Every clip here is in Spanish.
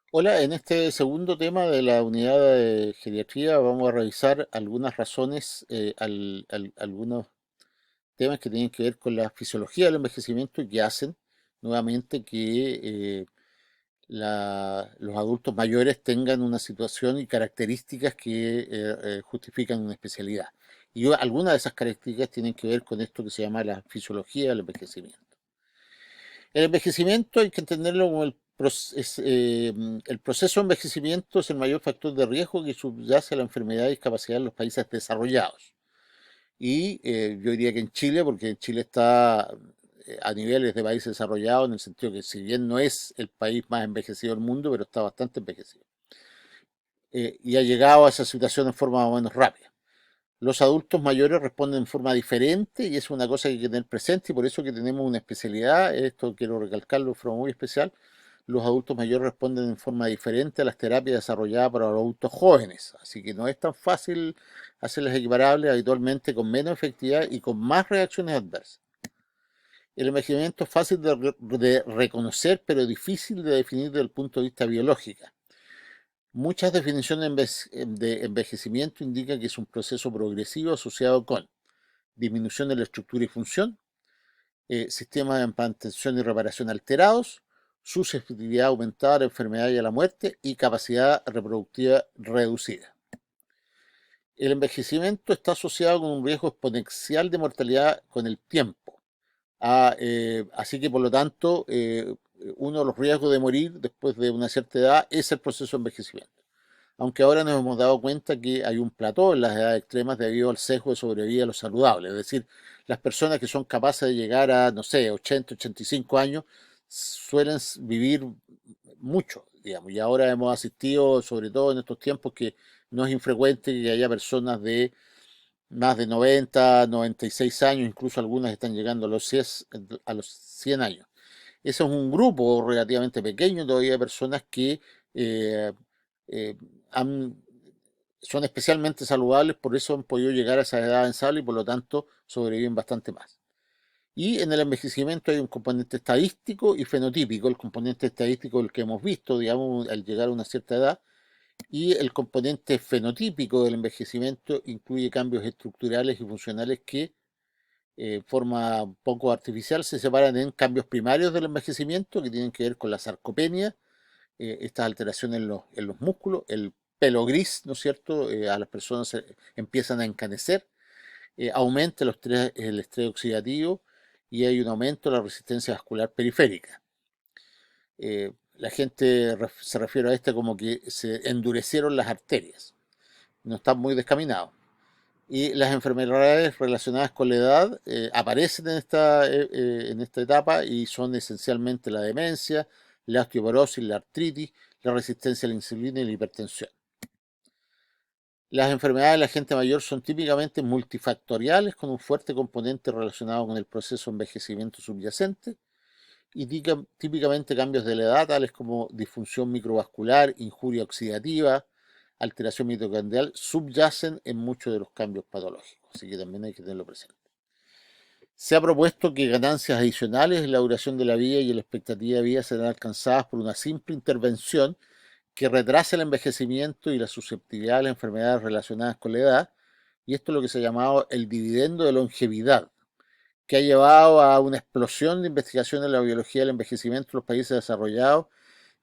Hola, en este segundo tema de la unidad de geriatría vamos a revisar algunas razones, algunos temas que tienen que ver con la fisiología del envejecimiento y que hacen nuevamente que los adultos mayores tengan una situación y características que justifican una especialidad. Y algunas de esas características tienen que ver con esto que se llama la fisiología del envejecimiento. El envejecimiento hay que entenderlo como el proceso de envejecimiento es el mayor factor de riesgo que subyace a la enfermedad y discapacidad en los países desarrollados. Y yo diría que en Chile, porque Chile está a niveles de país desarrollado, en el sentido que si bien no es el país más envejecido del mundo, pero está bastante envejecido. Y ha llegado a esa situación en forma más o menos rápida. Los adultos mayores responden en forma diferente y es una cosa que hay que tener presente y por eso que tenemos una especialidad, esto quiero recalcarlo de forma muy especial, los adultos mayores responden en forma diferente a las terapias desarrolladas para los adultos jóvenes, así que no es tan fácil hacerlas equiparables, habitualmente con menos efectividad y con más reacciones adversas. El envejecimiento es fácil de reconocer, pero difícil de definir desde el punto de vista biológico. Muchas definiciones de envejecimiento indican que es un proceso progresivo asociado con disminución de la estructura y función, sistemas de mantención y reparación alterados, susceptibilidad aumentada a la enfermedad y a la muerte y capacidad reproductiva reducida. El envejecimiento está asociado con un riesgo exponencial de mortalidad con el tiempo. Así que por lo tanto, uno de los riesgos de morir después de una cierta edad es el proceso de envejecimiento. Aunque ahora nos hemos dado cuenta que hay un plató en las edades extremas debido al sesgo de sobrevida de los saludables. Es decir, las personas que son capaces de llegar a, no sé, 80, 85 años suelen vivir mucho, digamos. Y ahora hemos asistido, sobre todo en estos tiempos, que no es infrecuente que haya personas de más de 90, 96 años, incluso algunas están llegando a los 100 años. Ese es un grupo relativamente pequeño todavía de personas que eh, eh, han- son especialmente saludables, por eso han podido llegar a esa edad avanzada y por lo tanto sobreviven bastante más. Y en el envejecimiento hay un componente estadístico y fenotípico. El componente estadístico, el que hemos visto, digamos, al llegar a una cierta edad, y el componente fenotípico del envejecimiento incluye cambios estructurales y funcionales que en forma poco artificial se separan en cambios primarios del envejecimiento que tienen que ver con la sarcopenia, estas alteraciones en los músculos, el pelo gris, ¿no es cierto? A las personas empiezan a encanecer, aumenta el estrés oxidativo y hay un aumento de la resistencia vascular periférica. La gente se refiere a esto como que se endurecieron las arterias, no están muy descaminados. Y las enfermedades relacionadas con la edad aparecen en esta etapa y son esencialmente la demencia, la osteoporosis, la artritis, la resistencia a la insulina y la hipertensión. Las enfermedades de la gente mayor son típicamente multifactoriales con un fuerte componente relacionado con el proceso de envejecimiento subyacente y típicamente cambios de la edad tales como disfunción microvascular, injuria oxidativa, alteración mitocondrial subyacen en muchos de los cambios patológicos, así que también hay que tenerlo presente. Se ha propuesto que ganancias adicionales en la duración de la vida y en la expectativa de vida serán alcanzadas por una simple intervención que retrase el envejecimiento y la susceptibilidad a las enfermedades relacionadas con la edad, y esto es lo que se ha llamado el dividendo de longevidad, que ha llevado a una explosión de investigación en la biología del envejecimiento en los países desarrollados,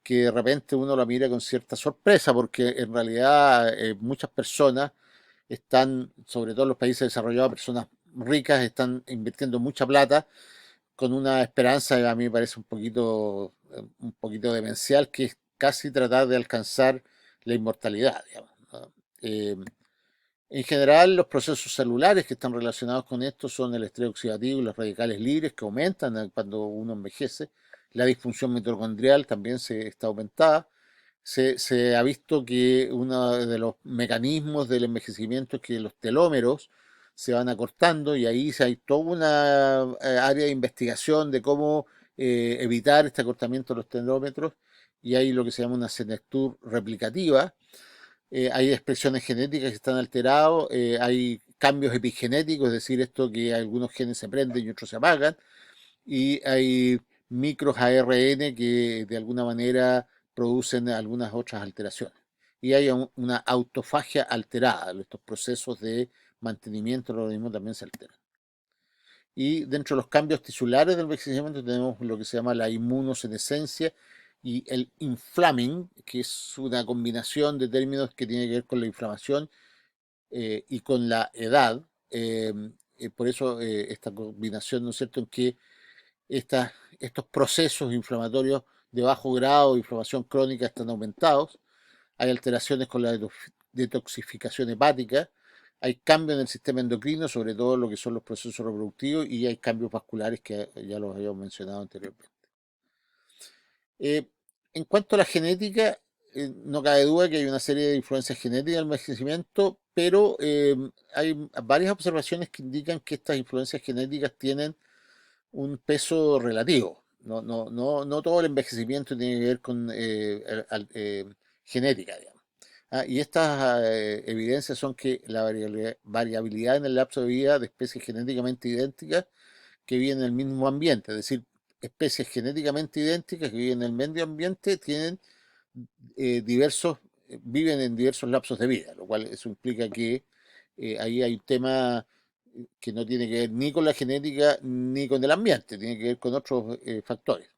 que de repente uno la mira con cierta sorpresa, porque en realidad muchas personas están, sobre todo en los países desarrollados, personas ricas están invirtiendo mucha plata con una esperanza que a mí me parece un poquito demencial, que es casi tratar de alcanzar la inmortalidad, digamos, ¿no? En general, los procesos celulares que están relacionados con esto son el estrés oxidativo y los radicales libres que aumentan cuando uno envejece. La disfunción mitocondrial también se está aumentada. Se ha visto que uno de los mecanismos del envejecimiento es que los telómeros se van acortando y ahí hay toda una área de investigación de cómo evitar este acortamiento de los telómetros y hay lo que se llama una senectud replicativa. Hay expresiones genéticas que están alteradas, hay cambios epigenéticos, es decir, esto que algunos genes se prenden y otros se apagan, y hay micros ARN que de alguna manera producen algunas otras alteraciones. Y hay una autofagia alterada, estos procesos de mantenimiento del organismo también se alteran. Y dentro de los cambios tisulares del envejecimiento tenemos lo que se llama la inmunosenescencia y el inflaming, que es una combinación de términos que tiene que ver con la inflamación y con la edad. Por eso esta combinación, ¿no es cierto?, en que estos procesos inflamatorios de bajo grado de inflamación crónica están aumentados. Hay alteraciones con la detoxificación hepática, hay cambios en el sistema endocrino, sobre todo lo que son los procesos reproductivos, y hay cambios vasculares que ya los habíamos mencionado anteriormente. Eh, en cuanto a la genética, no cabe duda que hay una serie de influencias genéticas del envejecimiento, pero hay varias observaciones que indican que estas influencias genéticas tienen un peso relativo. No todo el envejecimiento tiene que ver con genética, digamos. Y estas evidencias son que la variabilidad en el lapso de vida de especies genéticamente idénticas que viven en el mismo ambiente, es decir, especies genéticamente idénticas que viven en el medio ambiente tienen viven en diversos lapsos de vida, lo cual eso implica que ahí hay un tema que no tiene que ver ni con la genética ni con el ambiente, tiene que ver con otros factores.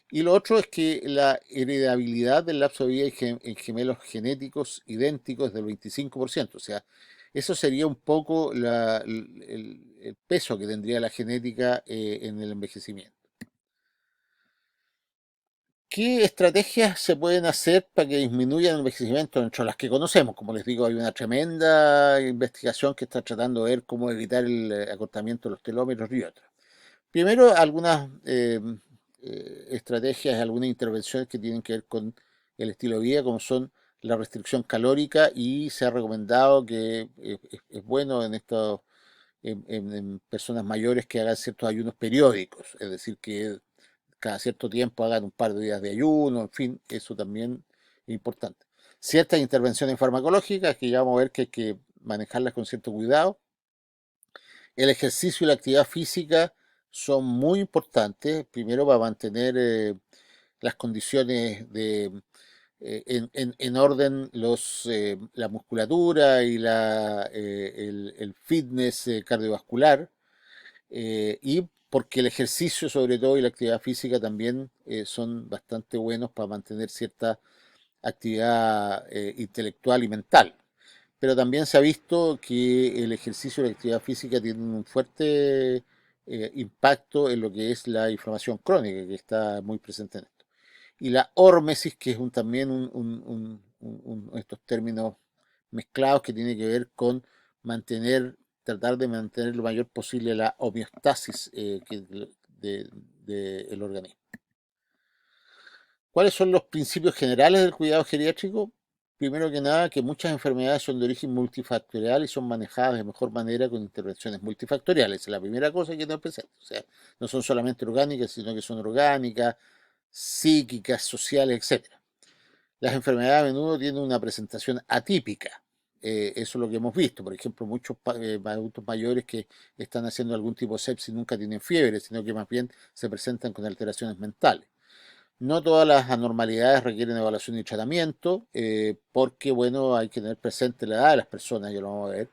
Y lo otro es que la heredabilidad del lapso de vida en gemelos genéticos idénticos es del 25%, o sea, eso sería un poco el peso que tendría la genética en el envejecimiento. ¿Qué estrategias se pueden hacer para que disminuya el envejecimiento dentro de las que conocemos? Como les digo, hay una tremenda investigación que está tratando de ver cómo evitar el acortamiento de los telómeros y otras. Primero, algunas estrategias, algunas intervenciones que tienen que ver con el estilo de vida, como son la restricción calórica, y se ha recomendado que es bueno en estos en personas mayores que hagan ciertos ayunos periódicos, es decir, que cada cierto tiempo hagan un par de días de ayuno, en fin, eso también es importante. Ciertas intervenciones farmacológicas que ya vamos a ver que hay que manejarlas con cierto cuidado. El ejercicio y la actividad física son muy importantes, primero para mantener las condiciones en orden la musculatura y el fitness cardiovascular, y porque el ejercicio sobre todo y la actividad física también son bastante buenos para mantener cierta actividad intelectual y mental. Pero también se ha visto que el ejercicio y la actividad física tienen un fuerte impacto en lo que es la inflamación crónica, que está muy presente en esto. Y la hormesis, que es también estos términos mezclados que tiene que ver con tratar de mantener lo mayor posible la homeostasis del organismo. ¿Cuáles son los principios generales del cuidado geriátrico? Primero que nada, que muchas enfermedades son de origen multifactorial y son manejadas de mejor manera con intervenciones multifactoriales. Es la primera cosa que tenemos presente. O sea, no son solamente orgánicas, sino que son orgánicas, psíquicas, sociales, etcétera. Las enfermedades a menudo tienen una presentación atípica. Eso es lo que hemos visto. Por ejemplo, muchos adultos mayores que están haciendo algún tipo de sepsis nunca tienen fiebre, sino que más bien se presentan con alteraciones mentales. No todas las anormalidades requieren evaluación y tratamiento, porque, bueno, hay que tener presente la edad de las personas, ya lo vamos a ver.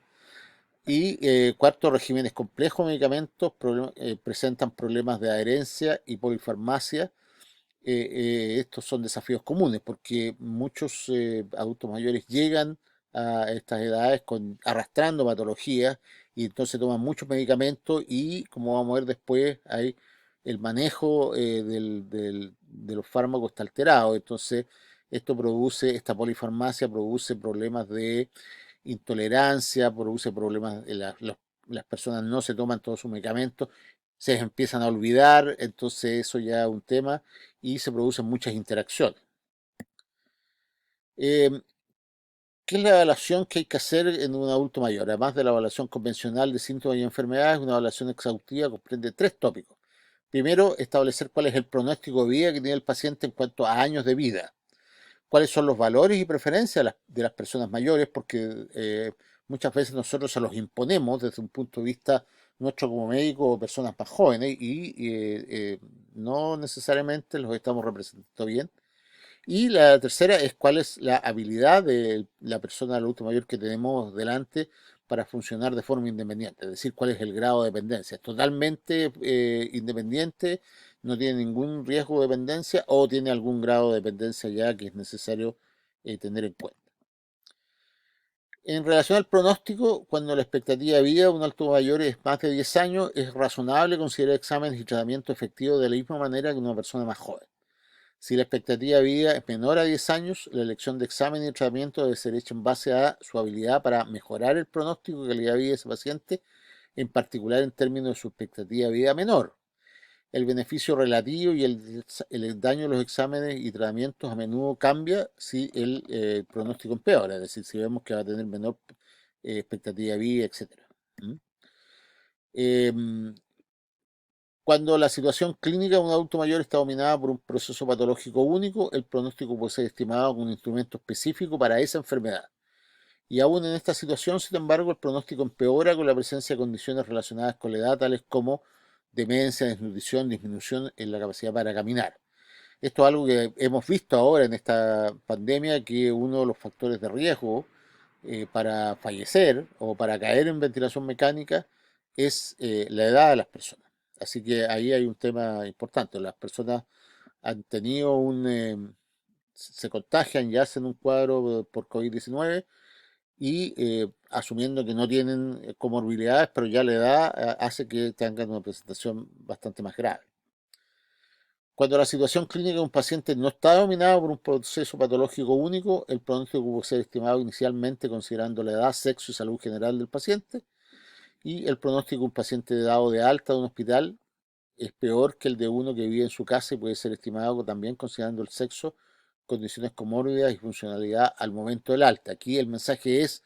Y cuarto, regímenes complejos de medicamentos presentan problemas de adherencia y polifarmacia. Estos son desafíos comunes porque muchos adultos mayores llegan a estas edades arrastrando patologías y entonces toman muchos medicamentos y, como vamos a ver después, hay el manejo de los fármacos está alterado. Entonces, esta polifarmacia produce problemas de intolerancia, produce problemas, las personas no se toman todos sus medicamentos, se empiezan a olvidar, entonces eso ya es un tema y se producen muchas interacciones. Eh, ¿Qué es la evaluación que hay que hacer en un adulto mayor? Además de la evaluación convencional de síntomas y enfermedades, una evaluación exhaustiva comprende tres tópicos. Primero, establecer cuál es el pronóstico de vida que tiene el paciente en cuanto a años de vida. Cuáles son los valores y preferencias de las personas mayores, porque muchas veces nosotros se los imponemos desde un punto de vista nuestro como médico o personas más jóvenes y no necesariamente los estamos representando bien. Y la tercera es cuál es la habilidad de la persona adulto mayor que tenemos delante para funcionar de forma independiente, es decir, cuál es el grado de dependencia. ¿Es totalmente independiente, no tiene ningún riesgo de dependencia o tiene algún grado de dependencia ya que es necesario tener en cuenta? En relación al pronóstico, cuando la expectativa de vida de un adulto mayor es más de 10 años, es razonable considerar exámenes y tratamiento efectivos de la misma manera que una persona más joven. Si la expectativa de vida es menor a 10 años, la elección de examen y tratamiento debe ser hecha en base a su habilidad para mejorar el pronóstico y calidad de vida de ese paciente, en particular en términos de su expectativa de vida menor. El beneficio relativo y el daño de los exámenes y tratamientos a menudo cambia si el pronóstico empeora, es decir, si vemos que va a tener menor expectativa de vida, etc. ¿Mm? Em, Cuando la situación clínica de un adulto mayor está dominada por un proceso patológico único, el pronóstico puede ser estimado con un instrumento específico para esa enfermedad. Y aún en esta situación, sin embargo, el pronóstico empeora con la presencia de condiciones relacionadas con la edad, tales como demencia, desnutrición, disminución en la capacidad para caminar. Esto es algo que hemos visto ahora en esta pandemia, que uno de los factores de riesgo para fallecer o para caer en ventilación mecánica es la edad de las personas. Así que ahí hay un tema importante. Las personas han tenido se contagian y hacen un cuadro por COVID-19 y asumiendo que no tienen comorbilidades, pero ya la edad hace que tengan una presentación bastante más grave. Cuando la situación clínica de un paciente no está dominada por un proceso patológico único, el pronóstico puede ser estimado inicialmente considerando la edad, sexo y salud general del paciente, y el pronóstico de un paciente dado de alta de un hospital es peor que el de uno que vive en su casa y puede ser estimado también considerando el sexo, condiciones comórbidas y funcionalidad al momento del alta. Aquí el mensaje es,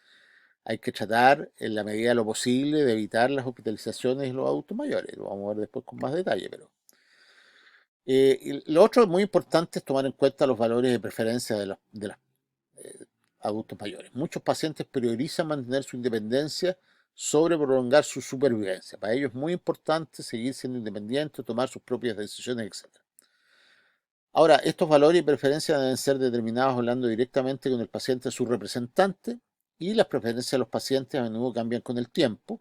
hay que tratar en la medida de lo posible de evitar las hospitalizaciones en los adultos mayores. Lo vamos a ver después con más detalle, pero y lo otro muy importante es tomar en cuenta los valores de preferencia de los eh, adultos mayores. Muchos pacientes priorizan mantener su independencia sobre prolongar su supervivencia. Para ellos es muy importante seguir siendo independientes, tomar sus propias decisiones, etc. Ahora, estos valores y preferencias deben ser determinados hablando directamente con el paciente, su representante, y las preferencias de los pacientes a menudo cambian con el tiempo.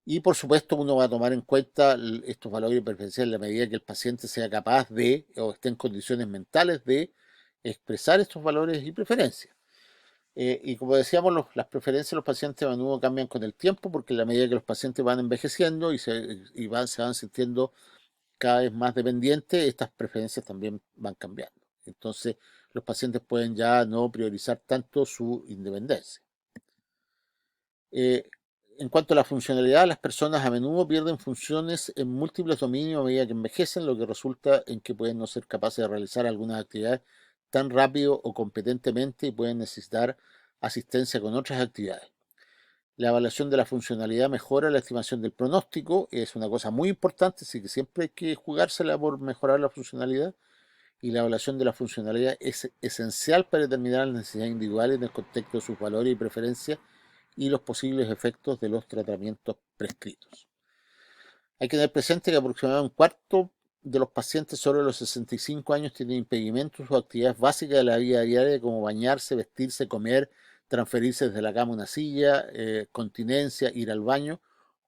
Y por supuesto uno va a tomar en cuenta estos valores preferenciales en la medida que el paciente sea capaz de o esté en condiciones mentales de expresar estos valores y preferencias. Y como decíamos, las preferencias de los pacientes a menudo cambian con el tiempo porque en la medida que los pacientes van envejeciendo se van sintiendo cada vez más dependientes, estas preferencias también van cambiando. Entonces los pacientes pueden ya no priorizar tanto su independencia. Eh, en cuanto a la funcionalidad, las personas a menudo pierden funciones en múltiples dominios a medida que envejecen, lo que resulta en que pueden no ser capaces de realizar algunas actividades tan rápido o competentemente y pueden necesitar asistencia con otras actividades. La evaluación de la funcionalidad mejora la estimación del pronóstico, es una cosa muy importante, así que siempre hay que jugársela por mejorar la funcionalidad y la evaluación de la funcionalidad es esencial para determinar las necesidades individuales en el contexto de sus valores y preferencias y los posibles efectos de los tratamientos prescritos. Hay que tener presente que aproximadamente un cuarto de los pacientes sobre los 65 años tienen impedimentos o actividades básicas de la vida diaria como bañarse, vestirse, comer, transferirse desde la cama a una silla, continencia, ir al baño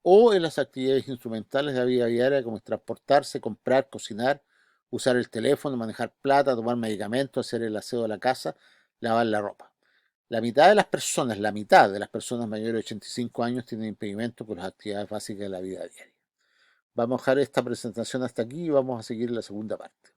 o en las actividades instrumentales de la vida diaria como transportarse, comprar, cocinar, usar el teléfono, manejar plata, tomar medicamentos, hacer el aseo de la casa, lavar la ropa. La mitad de las personas mayores de 85 años tienen impedimentos con las actividades básicas de la vida diaria. Vamos a dejar esta presentación hasta aquí y vamos a seguir la segunda parte.